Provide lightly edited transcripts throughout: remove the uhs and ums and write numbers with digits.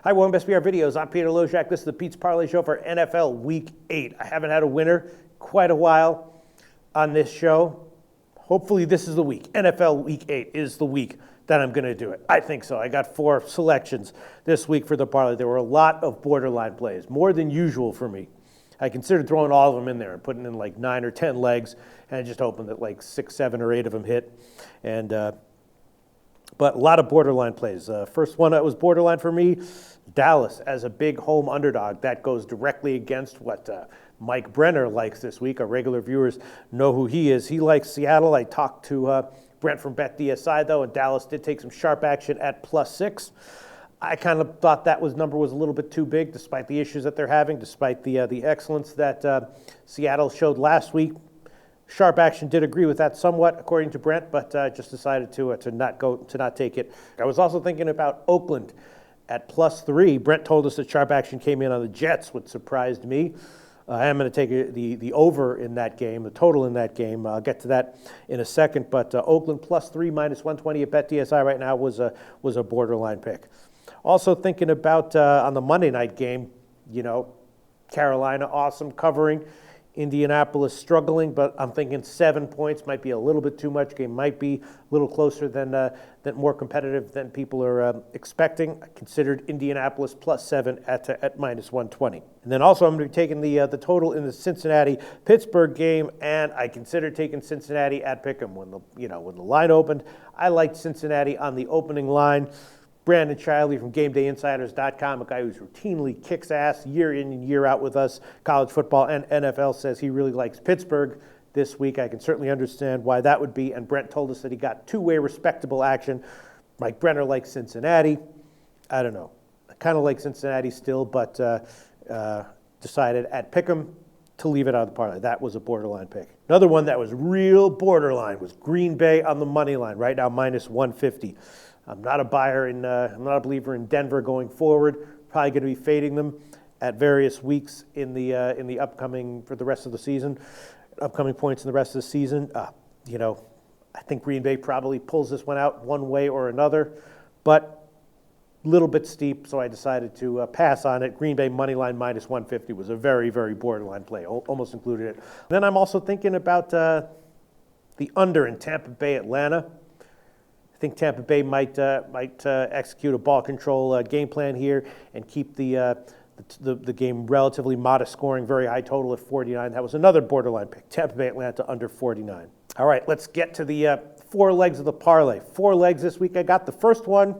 Hi, welcome to SBR Videos. I'm Peter Loshak. This is the Pete's Parlay Show for NFL Week 8. I haven't had a winner quite a while on this show. Hopefully this is the week. NFL Week 8 is the week that I'm going to do it. I think so. I got 4 selections this week for the parlay. There were a lot of borderline plays, more than usual for me. I considered throwing all of them in there and putting in like 9 or 10 legs, and I just hoping that like 6, 7, or 8 of them hit. But a lot of borderline plays. First one that was borderline for me, Dallas as a big home underdog. That goes directly against what Mike Brenner likes this week. Our regular viewers know who he is. He likes Seattle. I talked to Brent from BetDSI, though, and Dallas did take some sharp action at +6. I kind of thought that number was a little bit too big, despite the issues that they're having, despite the excellence that Seattle showed last week. Sharp action did agree with that somewhat, according to Brent, but just decided to not take it. I was also thinking about Oakland at +3. Brent told us that sharp action came in on the Jets, which surprised me. I am going to take the over in that game, the total in that game. I'll get to that in a second. But Oakland +3 -120 at BetDSI right now was a borderline pick. Also thinking about on the Monday night game, Carolina awesome covering. Indianapolis struggling, but I'm thinking 7 points might be a little bit too much. Game might be a little closer than more competitive than people are expecting. I considered Indianapolis +7 at -120. And then also I'm going to be taking the total in the Cincinnati-Pittsburgh game, and I considered taking Cincinnati at Pick'em when the line opened. I liked Cincinnati on the opening line. Brandon Chiley from GameDayInsiders.com, a guy who's routinely kicks ass year in and year out with us, college football and NFL, says he really likes Pittsburgh this week. I can certainly understand why that would be, and Brent told us that he got two-way respectable action. Mike Brenner likes Cincinnati. I don't know. I kind of like Cincinnati still, but decided at Pick'em to leave it out of the parlay. That was a borderline pick. Another one that was real borderline was Green Bay on the money line, right now -150. I'm not a believer in Denver going forward. Probably going to be fading them at various weeks in the upcoming for the rest of the season, upcoming points in the rest of the season. I think Green Bay probably pulls this one out one way or another, but a little bit steep, so I decided to pass on it. Green Bay money line -150 was a very, very borderline play. Almost included it. Then I'm also thinking about the under in Tampa Bay, Atlanta. I think Tampa Bay might execute a ball control game plan here and keep the game relatively modest scoring, very high total at 49. That was another borderline pick. Tampa Bay, Atlanta under 49. All right, let's get to the 4 legs of the parlay. 4 legs this week I got. The first one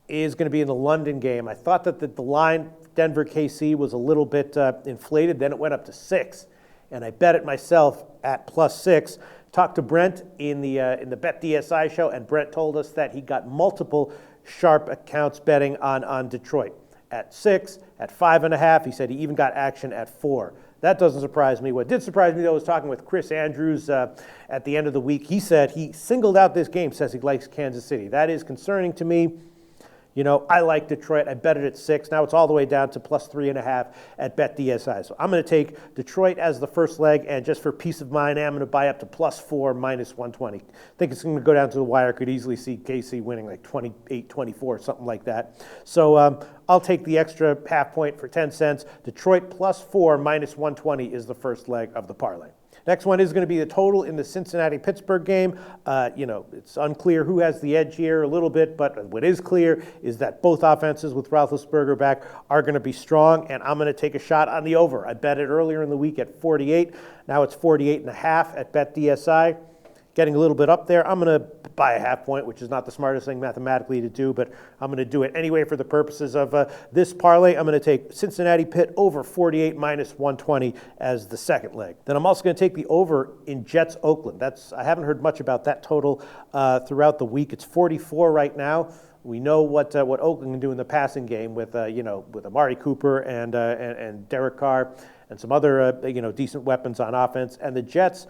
is going to be in the London game. I thought that the line Denver KC was a little bit inflated. Then it went up to 6, and I bet it myself at +6. Talked to Brent in the BetDSI show, and Brent told us that he got multiple sharp accounts betting on Detroit at 6, at 5.5. He said he even got action at 4. That doesn't surprise me. What did surprise me, though, was talking with Chris Andrews at the end of the week. He said he singled out this game, says he likes Kansas City. That is concerning to me. I like Detroit. I bet it at 6. Now it's all the way down to +3.5 at BetDSI. So I'm going to take Detroit as the first leg, and just for peace of mind, I'm going to buy up to +4 -120. I think it's going to go down to the wire. Could easily see KC winning like 28-24, something like that. So I'll take the extra half point for 10 cents. Detroit +4 -120 is the first leg of the parlay. Next one is going to be the total in the Cincinnati-Pittsburgh game. It's unclear who has the edge here a little bit, but what is clear is that both offenses with Roethlisberger back are going to be strong, and I'm going to take a shot on the over. I bet it earlier in the week at 48. Now it's 48.5 at BetDSI. Getting a little bit up there. I'm going to buy a half point, which is not the smartest thing mathematically to do, but I'm going to do it anyway for the purposes of this parlay. I'm going to take Cincinnati Pitt over 48 -120 as the second leg. Then I'm also going to take the over in Jets Oakland. I haven't heard much about that total throughout the week. It's 44 right now. We know what Oakland can do in the passing game with Amari Cooper and Derek Carr and some other decent weapons on offense. And the Jets,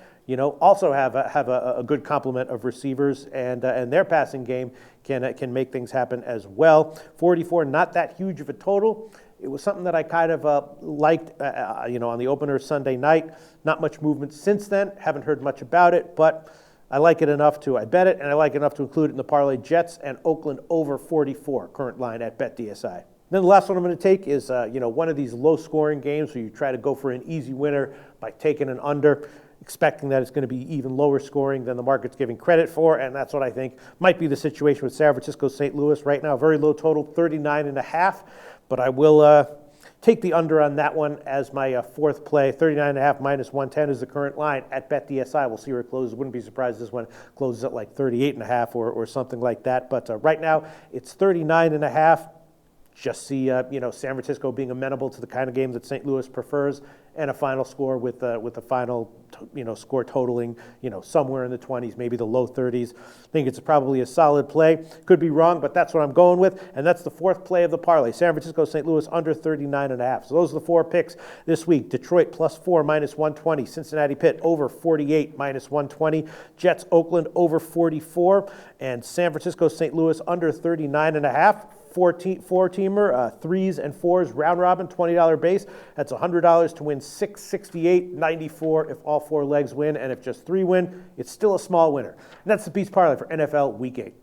also have a good complement of receivers, and their passing game can make things happen as well. 44, not that huge of a total. It was something that I kind of liked, on the opener Sunday night. Not much movement since then. Haven't heard much about it, but I like it enough I bet it, and I like it enough to include it in the parlay. Jets and Oakland over 44, current line at BetDSI. Then the last one I'm going to take is, one of these low-scoring games where you try to go for an easy winner by taking an under, expecting that it's going to be even lower scoring than the market's giving credit for, and that's what I think might be the situation with San Francisco St. Louis right now. Very low total, 39.5, but I will take the under on that one as my fourth play. 39.5 minus 110 is the current line at BetDSI. We'll see where it closes. Wouldn't be surprised this one closes at like 38.5 or something like that, but right now it's 39.5. Just see, San Francisco being amenable to the kind of game that St. Louis prefers, and a final score with the final, score totaling, somewhere in the 20s, maybe the low 30s. I think it's probably a solid play. Could be wrong, but that's what I'm going with, and that's the fourth play of the parlay. San Francisco, St. Louis under 39.5. So those are the four picks this week. Detroit +4 minus 120. Cincinnati Pitt over 48 minus 120. Jets Oakland over 44, and San Francisco, St. Louis under 39.5. Four-teamer, threes and fours, round robin, $20 base. That's $100 to win $668.94 if all four legs win, and if just three win, it's still a small winner. And that's the Beast Parlay for NFL Week 8.